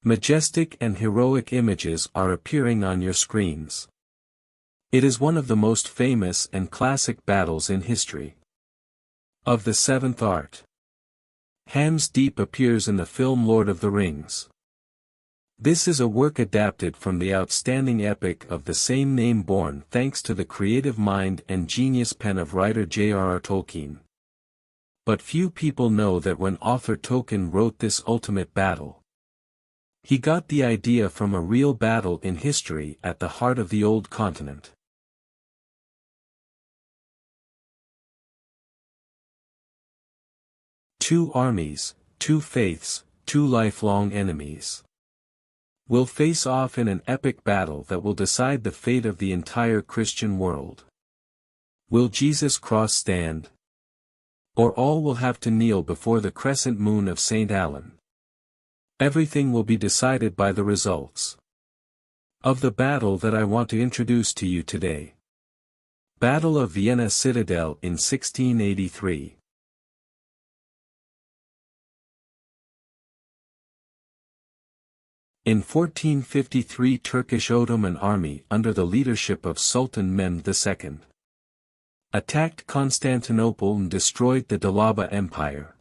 Majestic and heroic images are appearing on your screens. It is one of the most famous and classic battles in history. Of the seventh art. Helm's Deep appears in the film Lord of the Rings. This is a work adapted from the outstanding epic of the same name born thanks to the creative mind and genius pen of writer J.R.R. Tolkien. But few people know that when author Tolkien wrote this ultimate battle, he got the idea from a real battle in history at the heart of the old continent. Two armies, two faiths, two lifelong enemies will face off in an epic battle that will decide the fate of the entire Christian world. Will Jesus' cross stand? Or all will have to kneel before the crescent moon of St. Alan? Everything will be decided by the results of the battle that I want to introduce to you today. Battle of Vienna Citadel in 1683. In 1453 Turkish Ottoman army under the leadership of Sultan Mehmed II attacked Constantinople and destroyed the Devour Empire.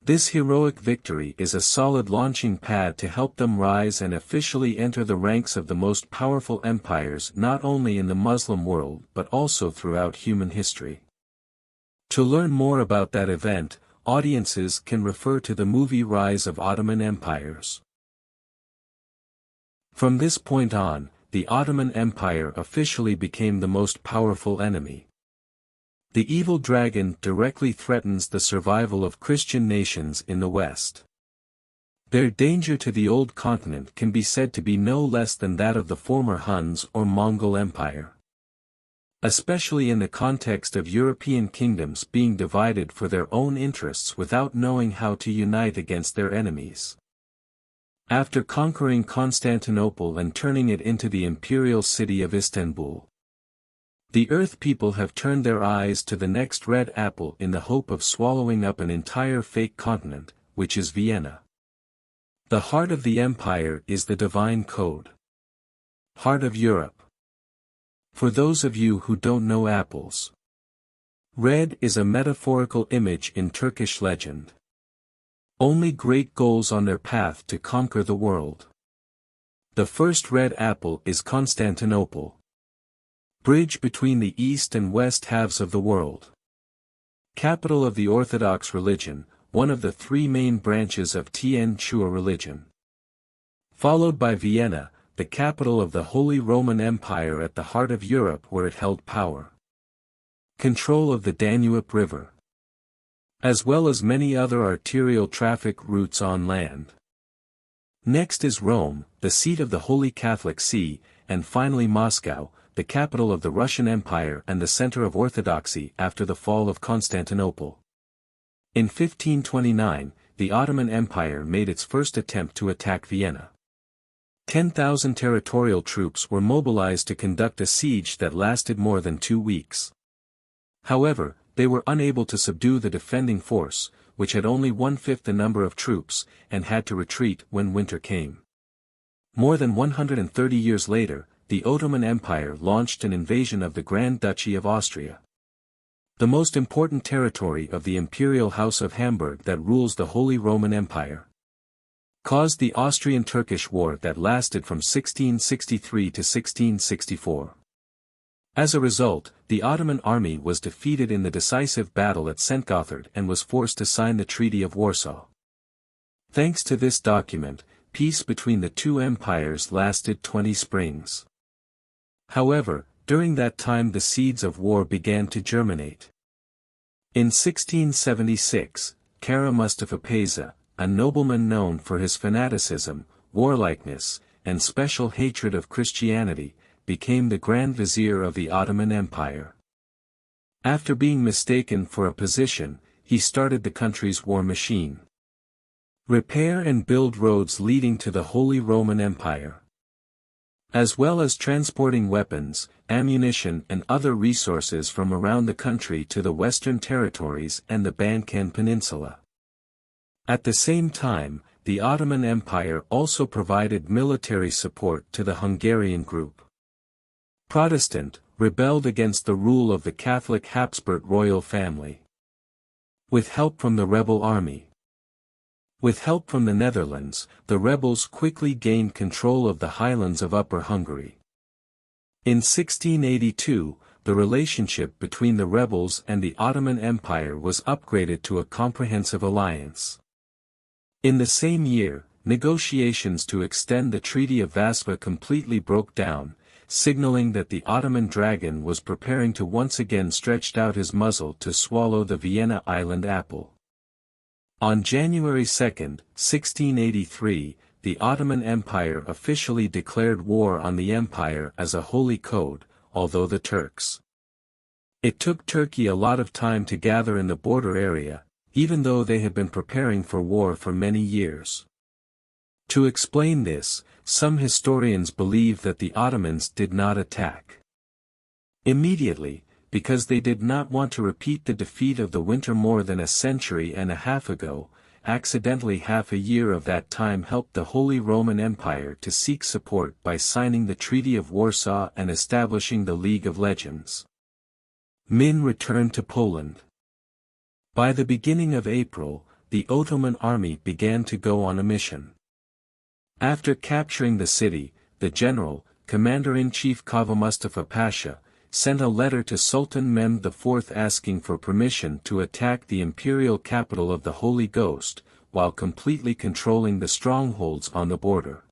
This heroic victory is a solid launching pad to help them rise and officially enter the ranks of the most powerful empires not only in the Muslim world but also throughout human history. To learn more about that event, audiences can refer to the movie Rise of Ottoman Empires. From this point on, the Ottoman Empire officially became the most powerful enemy. The evil dragon directly threatens the survival of Christian nations in the West. Their danger to the old continent can be said to be no less than that of the former Huns or Mongol Empire. Especially in the context of European kingdoms being divided for their own interests without knowing how to unite against their enemies. After conquering Constantinople and turning it into the imperial city of Istanbul, the Earth people have turned their eyes to the next red apple in the hope of swallowing up an entire fake continent, which is Vienna. The heart of the empire is the divine code. Heart of Europe. For those of you who don't know apples, red is a metaphorical image in Turkish legend. Only great goals on their path to conquer the world. The first red apple is Constantinople. Bridge between the east and west halves of the world. Capital of the Orthodox religion, one of the three main branches of Tian Chua religion. Followed by Vienna, the capital of the Holy Roman Empire at the heart of Europe where it held power. Control of the Danube River, as well as many other arterial traffic routes on land. Next is Rome, the seat of the Holy Catholic See, and finally Moscow, the capital of the Russian Empire and the center of orthodoxy after the fall of Constantinople. In 1529, the Ottoman Empire made its first attempt to attack Vienna. 10,000 territorial troops were mobilized to conduct a siege that lasted more than 2 weeks. However, they were unable to subdue the defending force, which had only 1/5 the number of troops, and had to retreat when winter came. More than 130 years later, the Ottoman Empire launched an invasion of the Grand Duchy of Austria, the most important territory of the Imperial House of Hamburg that rules the Holy Roman Empire. Caused the Austrian-Turkish War that lasted from 1663 to 1664. As a result, the Ottoman army was defeated in the decisive battle at St. Gothard and was forced to sign the Treaty of Warsaw. Thanks to this document, peace between the two empires lasted 20 springs. However, during that time the seeds of war began to germinate. In 1676, Kara Mustafa Paşa, a nobleman known for his fanaticism, warlikeness, and special hatred of Christianity, became the Grand Vizier of the Ottoman Empire. After being mistaken for a position, he started the country's war machine. Repair and build roads leading to the Holy Roman Empire, as well as transporting weapons, ammunition and other resources from around the country to the Western Territories and the Balkan Peninsula. At the same time, the Ottoman Empire also provided military support to the Hungarian group. Protestant, rebelled against the rule of the Catholic Habsburg royal family. With help from the rebel army. With help from the Netherlands, the rebels quickly gained control of the highlands of Upper Hungary. In 1682, the relationship between the rebels and the Ottoman Empire was upgraded to a comprehensive alliance. In the same year, negotiations to extend the Treaty of Vaspa completely broke down, signaling that the Ottoman dragon was preparing to once again stretch out his muzzle to swallow the Vienna island apple. On January 2, 1683, the Ottoman Empire officially declared war on the empire as a holy code, although the Turks. It took Turkey a lot of time to gather in the border area, even though they had been preparing for war for many years. To explain this, some historians believe that the Ottomans did not attack immediately, because they did not want to repeat the defeat of the winter more than a century and a half ago. Accidentally, half a year of that time helped the Holy Roman Empire to seek support by signing the Treaty of Warsaw and establishing the League of Legends. Min returned to Poland. By the beginning of April, the Ottoman army began to go on a mission. After capturing the city, the general, Commander-in-Chief Kava Mustafa Pasha, sent a letter to Sultan Mehmed IV asking for permission to attack the imperial capital of the Holy Ghost, while completely controlling the strongholds on the border.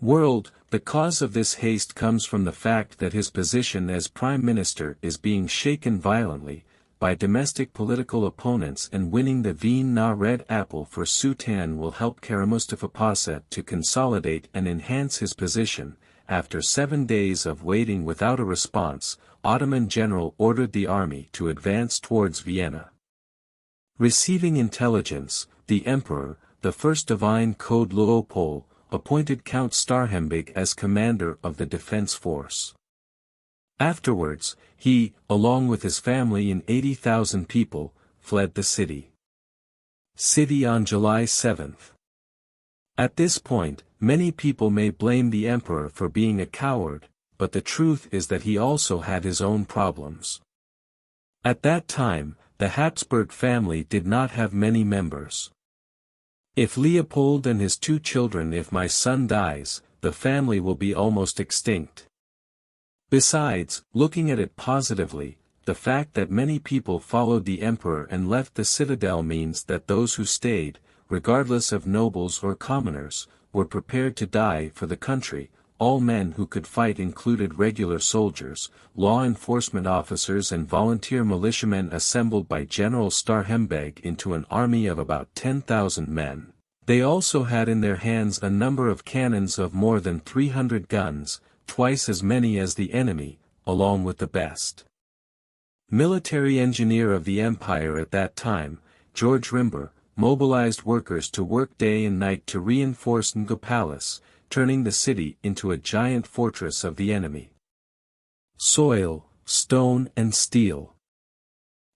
The cause of this haste comes from the fact that his position as prime minister is being shaken violently, by domestic political opponents, and winning the Vienna Red Apple for Sultan will help Kara Mustafa Pasha to consolidate and enhance his position. After 7 days of waiting without a response, Ottoman general ordered the army to advance towards Vienna. Receiving intelligence, the emperor, the First Divine Code Leopold, appointed Count Starhemberg as commander of the defense force. Afterwards, he, along with his family and 80,000 people, fled the city. On July 7. At this point, many people may blame the emperor for being a coward, but the truth is that he also had his own problems. At that time, the Habsburg family did not have many members. If Leopold and his 2 children, if my son dies, the family will be almost extinct. Besides, looking at it positively, the fact that many people followed the emperor and left the citadel means that those who stayed, regardless of nobles or commoners, were prepared to die for the country. All men who could fight included regular soldiers, law enforcement officers and volunteer militiamen assembled by General Starhemberg into an army of about 10,000 men. They also had in their hands a number of cannons of more than 300 guns, twice as many as the enemy, along with the best military engineer of the empire at that time, George Rimber, mobilized workers to work day and night to reinforce Nga Palace, turning the city into a giant fortress of the enemy. Soil, stone and steel.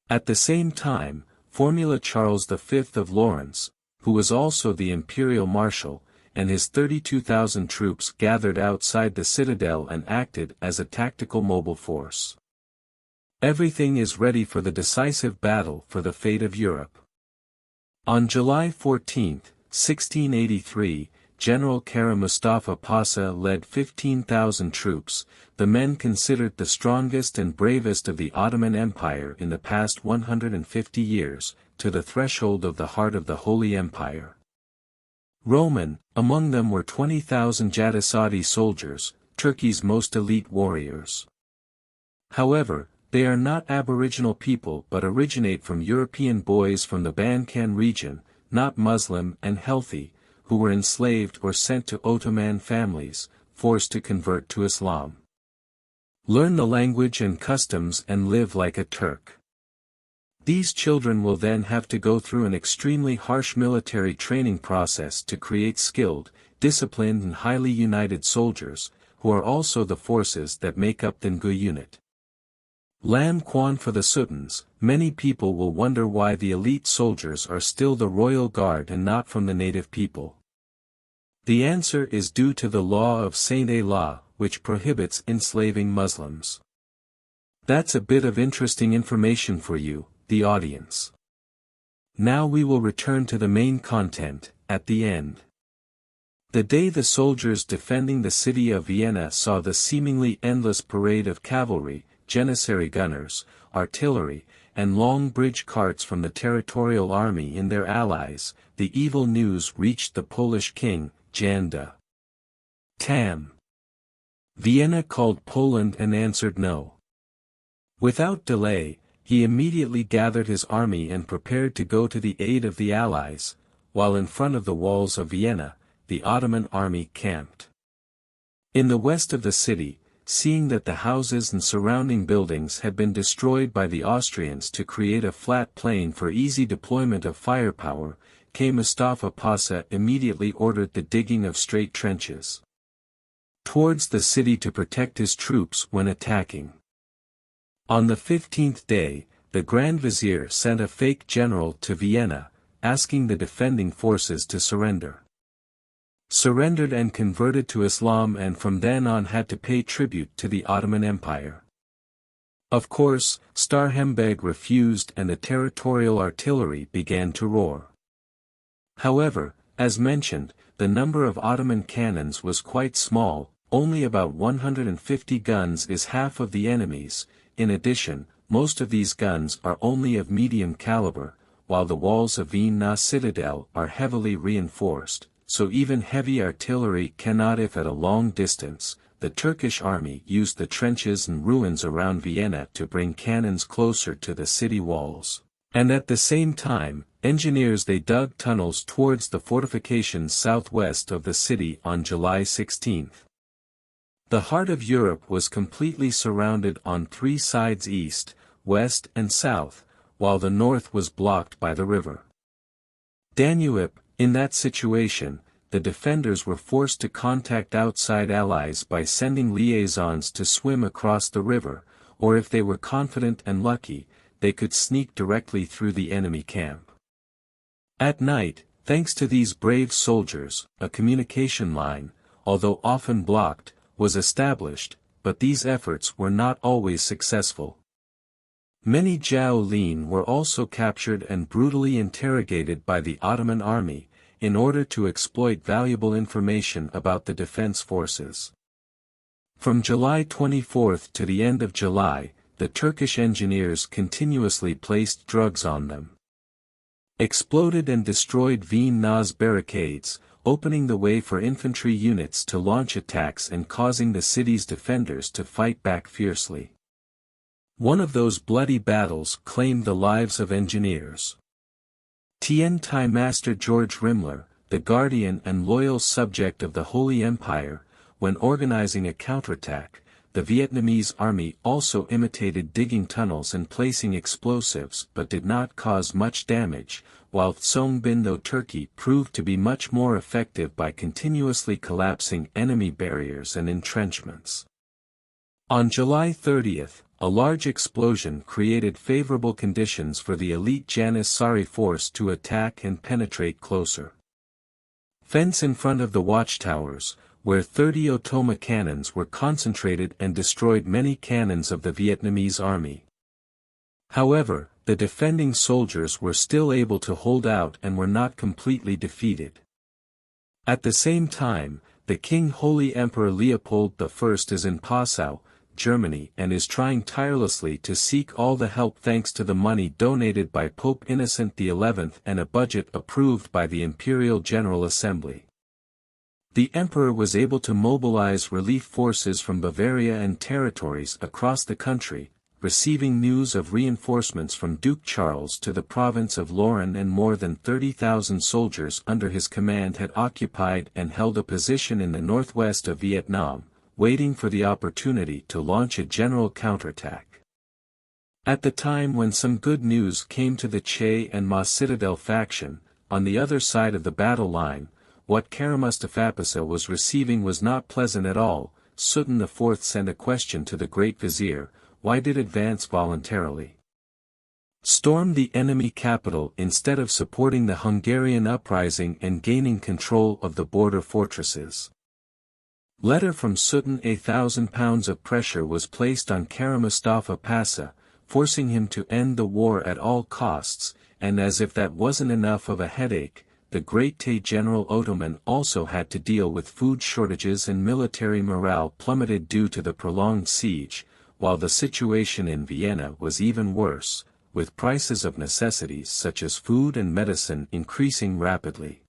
At the same time, Formula Charles V of Lawrence, who was also the imperial marshal, and his 32,000 troops gathered outside the citadel and acted as a tactical mobile force. Everything is ready for the decisive battle for the fate of Europe. On July 14, 1683, General Kara Mustafa Pasha led 15,000 troops, the men considered the strongest and bravest of the Ottoman Empire in the past 150 years, to the threshold of the heart of the Holy Empire. Roman, among them were 20,000 Jaddasati soldiers, Turkey's most elite warriors. However, they are not aboriginal people but originate from European boys from the Balkan region, not Muslim and healthy, who were enslaved or sent to Ottoman families, forced to convert to Islam. Learn the language and customs and live like a Turk. These children will then have to go through an extremely harsh military training process to create skilled, disciplined and highly united soldiers, who are also the forces that make up the Ngu unit. Lam Quan for the Sultans. Many people will wonder why the elite soldiers are still the royal guard and not from the native people. The answer is due to the law of Saint Allah, which prohibits enslaving Muslims. That's a bit of interesting information for you, the audience. Now we will return to the main content, at the end. The day the soldiers defending the city of Vienna saw the seemingly endless parade of cavalry, janissary gunners, artillery, and long bridge carts from the territorial army in their allies, the evil news reached the Polish king, Jan de Tam. Vienna called Poland and answered no. Without delay, he immediately gathered his army and prepared to go to the aid of the allies, while in front of the walls of Vienna, the Ottoman army camped. In the west of the city, seeing that the houses and surrounding buildings had been destroyed by the Austrians to create a flat plain for easy deployment of firepower, King Mustafa Pasha immediately ordered the digging of straight trenches towards the city to protect his troops when attacking. On the 15th day, the Grand Vizier sent a fake general to Vienna, asking the defending forces to surrender. Surrendered and converted to Islam, and from then on had to pay tribute to the Ottoman Empire. Of course, Starhembeg refused and the territorial artillery began to roar. However, as mentioned, the number of Ottoman cannons was quite small, only about 150 guns is half of the enemy's. In addition, most of these guns are only of medium caliber, while the walls of Vienna citadel are heavily reinforced, so even heavy artillery cannot. If at a long distance, the Turkish army used the trenches and ruins around Vienna to bring cannons closer to the city walls, and at the same time, engineers they dug tunnels towards the fortifications southwest of the city on July 16. The heart of Europe was completely surrounded on three sides, east, west and south, while the north was blocked by the river Danube. In that situation, the defenders were forced to contact outside allies by sending liaisons to swim across the river, or if they were confident and lucky, they could sneak directly through the enemy camp. At night, thanks to these brave soldiers, a communication line, although often blocked, was established, but these efforts were not always successful. Many Jiao Lin were also captured and brutally interrogated by the Ottoman army, in order to exploit valuable information about the defense forces. From July 24 to the end of July, the Turkish engineers continuously placed drugs on them. Exploded and destroyed Vienna's barricades, opening the way for infantry units to launch attacks and causing the city's defenders to fight back fiercely. One of those bloody battles claimed the lives of engineers. Tiantai Master George Rimmler, the guardian and loyal subject of the Holy Empire, when organizing a counterattack, the Vietnamese army also imitated digging tunnels and placing explosives but did not cause much damage, while Song Bin Tho Turkey proved to be much more effective by continuously collapsing enemy barriers and entrenchments. On July 30, a large explosion created favorable conditions for the elite Janissary force to attack and penetrate closer. Fence in front of the watchtowers, where 30 Ottoman cannons were concentrated and destroyed many cannons of the Vietnamese army. However, the defending soldiers were still able to hold out and were not completely defeated. At the same time, the King Holy Emperor Leopold I is in Passau, Germany, and is trying tirelessly to seek all the help thanks to the money donated by Pope Innocent XI and a budget approved by the Imperial General Assembly. The emperor was able to mobilize relief forces from Bavaria and territories across the country, receiving news of reinforcements from Duke Charles to the province of Lorraine, and more than 30,000 soldiers under his command had occupied and held a position in the northwest of Vietnam, waiting for the opportunity to launch a general counterattack. At the time when some good news came to the Che and Ma Citadel faction, on the other side of the battle line, what Mustafa Pasha was receiving was not pleasant at all. Sultan IV sent a question to the Great Vizier, why did advance voluntarily? Storm the enemy capital instead of supporting the Hungarian uprising and gaining control of the border fortresses. Letter from Sultan. 1,000 pounds of pressure was placed on Kara Mustafa Pasha, forcing him to end the war at all costs, and as if that wasn't enough of a headache, the great General Ottoman also had to deal with food shortages and military morale plummeted due to the prolonged siege, while the situation in Vienna was even worse, with prices of necessities such as food and medicine increasing rapidly.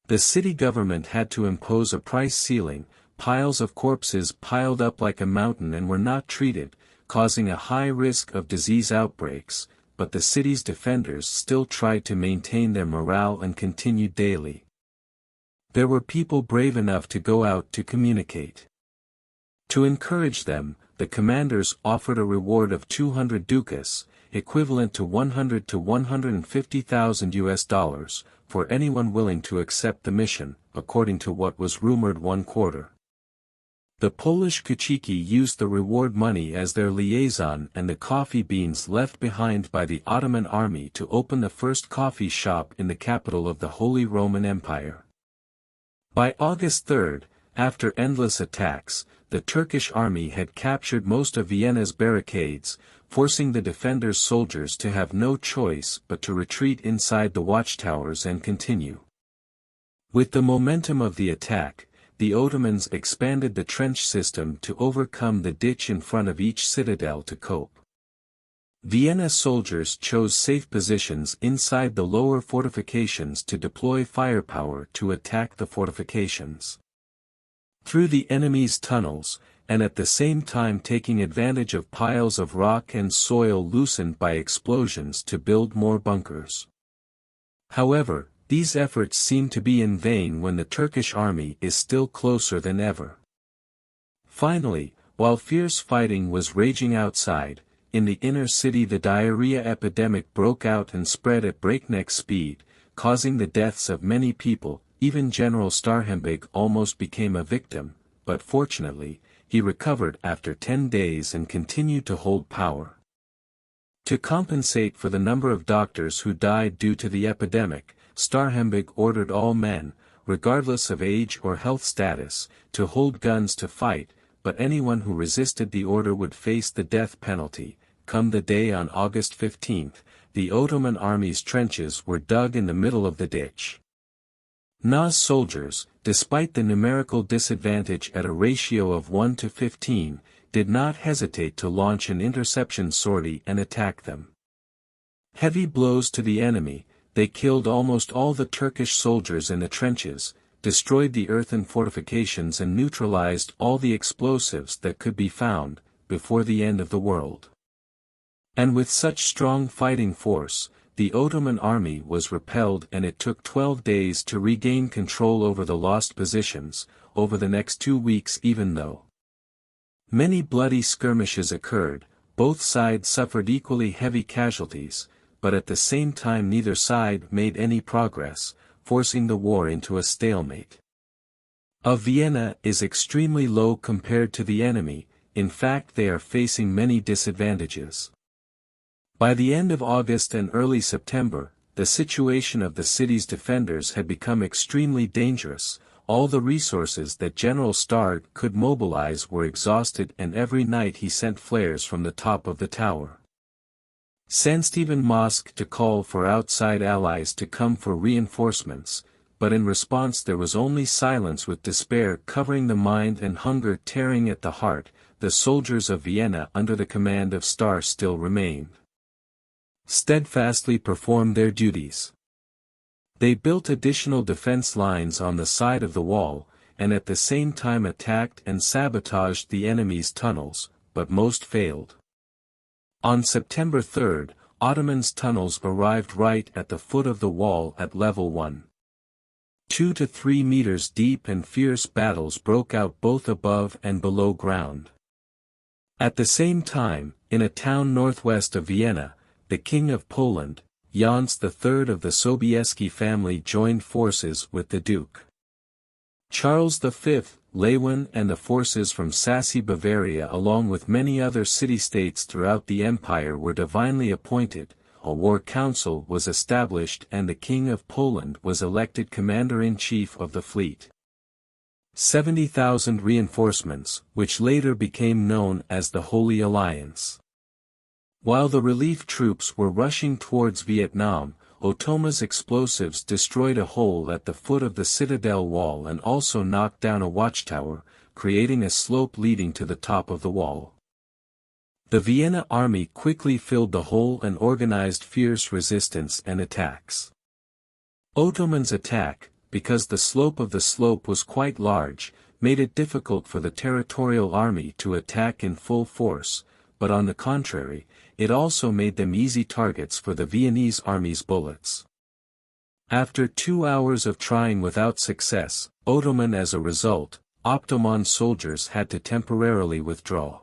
The city government had to impose a price ceiling, piles of corpses piled up like a mountain and were not treated, causing a high risk of disease outbreaks, but the city's defenders still tried to maintain their morale and continued daily. There were people brave enough to go out to communicate. To encourage them, the commanders offered a reward of 200 ducats, equivalent to 100 to 150,000 US dollars, for anyone willing to accept the mission, according to what was rumored one quarter. The Polish Kuchiki used the reward money as their liaison and the coffee beans left behind by the Ottoman army to open the first coffee shop in the capital of the Holy Roman Empire. By August 3, after endless attacks, the Turkish army had captured most of Vienna's barricades, forcing the defenders' soldiers to have no choice but to retreat inside the watchtowers and continue. With the momentum of the attack, the Ottomans expanded the trench system to overcome the ditch in front of each citadel to cope. Vienna soldiers chose safe positions inside the lower fortifications to deploy firepower to attack the fortifications. Through the enemy's tunnels, and at the same time taking advantage of piles of rock and soil loosened by explosions to build more bunkers. However, these efforts seem to be in vain when the Turkish army is still closer than ever. Finally, while fierce fighting was raging outside, in the inner city the diarrhea epidemic broke out and spread at breakneck speed, causing the deaths of many people. Even General Starhemberg almost became a victim, but fortunately, he recovered after 10 days and continued to hold power. To compensate for the number of doctors who died due to the epidemic, Starhemberg ordered all men, regardless of age or health status, to hold guns to fight, but anyone who resisted the order would face the death penalty. Come the day on August 15, the Ottoman army's trenches were dug in the middle of the ditch. Na's soldiers, despite the numerical disadvantage at a ratio of 1 to 15, did not hesitate to launch an interception sortie and attack them. Heavy blows to the enemy, they killed almost all the Turkish soldiers in the trenches, destroyed the earthen fortifications and neutralized all the explosives that could be found, before the end of the world. And with such strong fighting force, the Ottoman army was repelled and it took 12 days to regain control over the lost positions, over the next 2 weeks even though many bloody skirmishes occurred, both sides suffered equally heavy casualties, but at the same time neither side made any progress, forcing the war into a stalemate. Vienna is extremely low compared to the enemy, in fact they are facing many disadvantages. By the end of August and early September, the situation of the city's defenders had become extremely dangerous. All the resources that General Stark could mobilize were exhausted and every night he sent flares from the top of the tower. Sent even Mosque to call for outside allies to come for reinforcements, but in response there was only silence with despair covering the mind and hunger tearing at the heart. The soldiers of Vienna under the command of Star still remained. Steadfastly performed their duties. They built additional defense lines on the side of the wall, and at the same time attacked and sabotaged the enemy's tunnels, but most failed. On September 3, Ottoman's tunnels arrived right at the foot of the wall at level 1. 2 to 3 meters deep and fierce battles broke out both above and below ground. At the same time, in a town northwest of Vienna, the King of Poland, Jan III of the Sobieski family joined forces with the Duke. Charles V, Lewin and the forces from Sassy Bavaria along with many other city-states throughout the empire were divinely appointed, a war council was established and the King of Poland was elected commander-in-chief of the fleet. 70,000 reinforcements, which later became known as the Holy Alliance. While the relief troops were rushing towards Vietnam, Ottoman's explosives destroyed a hole at the foot of the citadel wall and also knocked down a watchtower, creating a slope leading to the top of the wall. The Vienna army quickly filled the hole and organized fierce resistance and attacks. Ottoman's attack, because the slope of the slope was quite large, made it difficult for the territorial army to attack in full force, but on the contrary, it also made them easy targets for the Viennese army's bullets. After 2 hours of trying without success, Ottoman as a result, Ottoman soldiers had to temporarily withdraw.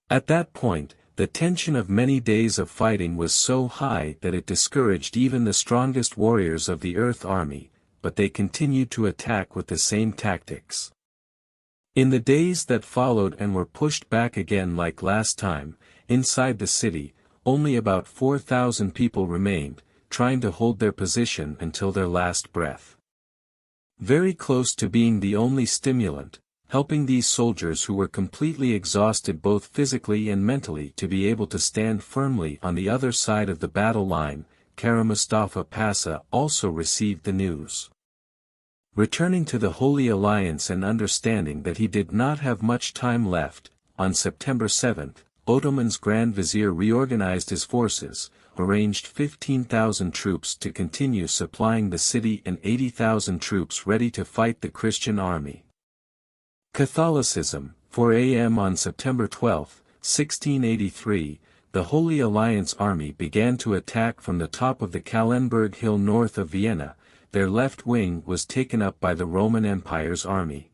At that point, the tension of many days of fighting was so high that it discouraged even the strongest warriors of the Earth Army, but they continued to attack with the same tactics. In the days that followed and were pushed back again like last time, inside the city, only about 4,000 people remained, trying to hold their position until their last breath. Very close to being the only stimulant, helping these soldiers who were completely exhausted both physically and mentally to be able to stand firmly on the other side of the battle line, Kara Mustafa Pasha also received the news. Returning to the Holy Alliance and understanding that he did not have much time left, on September 7, Ottoman's Grand Vizier reorganized his forces, arranged 15,000 troops to continue supplying the city and 80,000 troops ready to fight the Christian army. Catholicism, 4 a.m. on September 12, 1683, the Holy Alliance army began to attack from the top of the Kahlenberg Hill north of Vienna. Their left wing was taken up by the Roman Empire's army.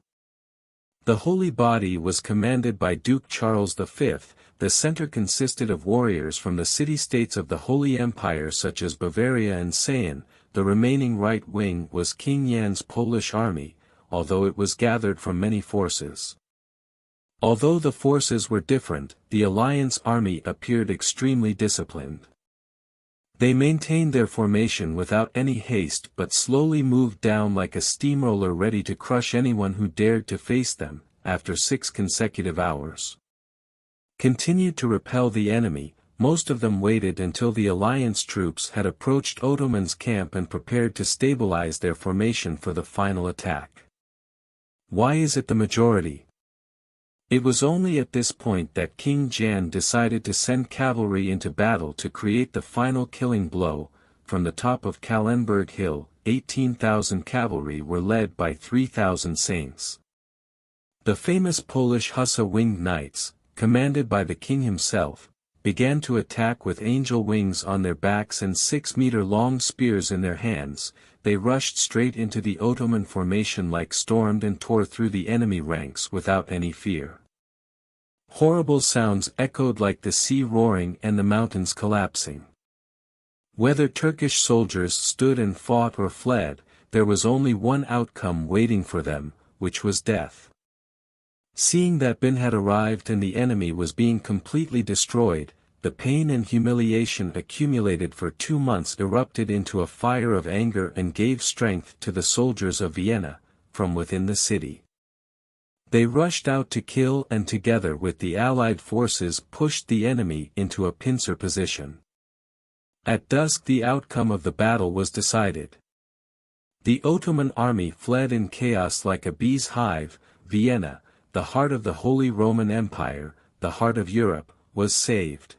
The Holy Body was commanded by Duke Charles V, the center consisted of warriors from the city-states of the Holy Empire such as Bavaria and Sayn, the remaining right wing was King Jan's Polish army, although it was gathered from many forces. Although the forces were different, the Alliance army appeared extremely disciplined. They maintained their formation without any haste but slowly moved down like a steamroller ready to crush anyone who dared to face them, after 6 consecutive hours. Continued to repel the enemy, most of them waited until the Alliance troops had approached Ottoman's camp and prepared to stabilize their formation for the final attack. Why is it the majority? It was only at this point that King Jan decided to send cavalry into battle to create the final killing blow. From the top of Kahlenberg Hill, 18,000 cavalry were led by 3,000 saints. The famous Polish Hussa winged knights, commanded by the king himself, began to attack with angel wings on their backs and 6-meter-long spears in their hands. They rushed straight into the Ottoman formation like stormed and tore through the enemy ranks without any fear. Horrible sounds echoed like the sea roaring and the mountains collapsing. Whether Turkish soldiers stood and fought or fled, there was only one outcome waiting for them, which was death. Seeing that Ben had arrived and the enemy was being completely destroyed, the pain and humiliation accumulated for 2 months erupted into a fire of anger and gave strength to the soldiers of Vienna, from within the city. They rushed out to kill and together with the Allied forces pushed the enemy into a pincer position. At dusk the outcome of the battle was decided. The Ottoman army fled in chaos like a bee's hive. Vienna, the heart of the Holy Roman Empire, the heart of Europe, was saved.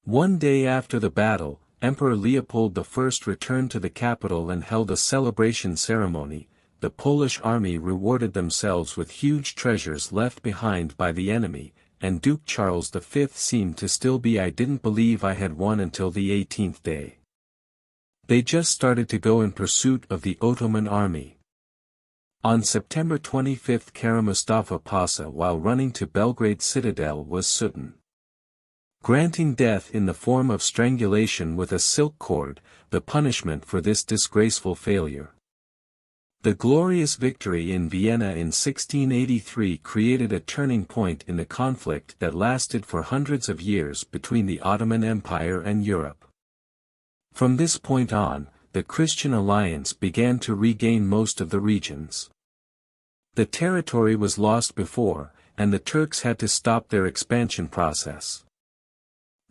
One day after the battle, Emperor Leopold I returned to the capital and held a celebration ceremony. The Polish army rewarded themselves with huge treasures left behind by the enemy, and Duke Charles V seemed to still be "I didn't believe I had won until the 18th day." They just started to go in pursuit of the Ottoman army. On September 25 Kara Mustafa Pasha while running to Belgrade citadel was smitten. Granting death in the form of strangulation with a silk cord, the punishment for this disgraceful failure. The glorious victory in Vienna in 1683 created a turning point in the conflict that lasted for hundreds of years between the Ottoman Empire and Europe. From this point on, the Christian alliance began to regain most of the regions. The territory was lost before, and the Turks had to stop their expansion process.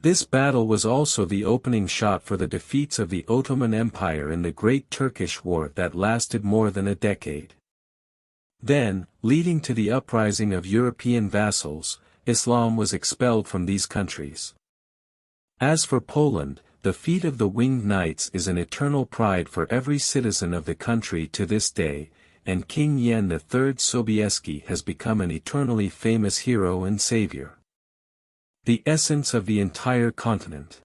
This battle was also the opening shot for the defeats of the Ottoman Empire in the Great Turkish War that lasted more than a decade. Then, leading to the uprising of European vassals, Islam was expelled from these countries. As for Poland, the feat of the winged knights is an eternal pride for every citizen of the country to this day, and King Jan III Sobieski has become an eternally famous hero and savior. The essence of the entire continent.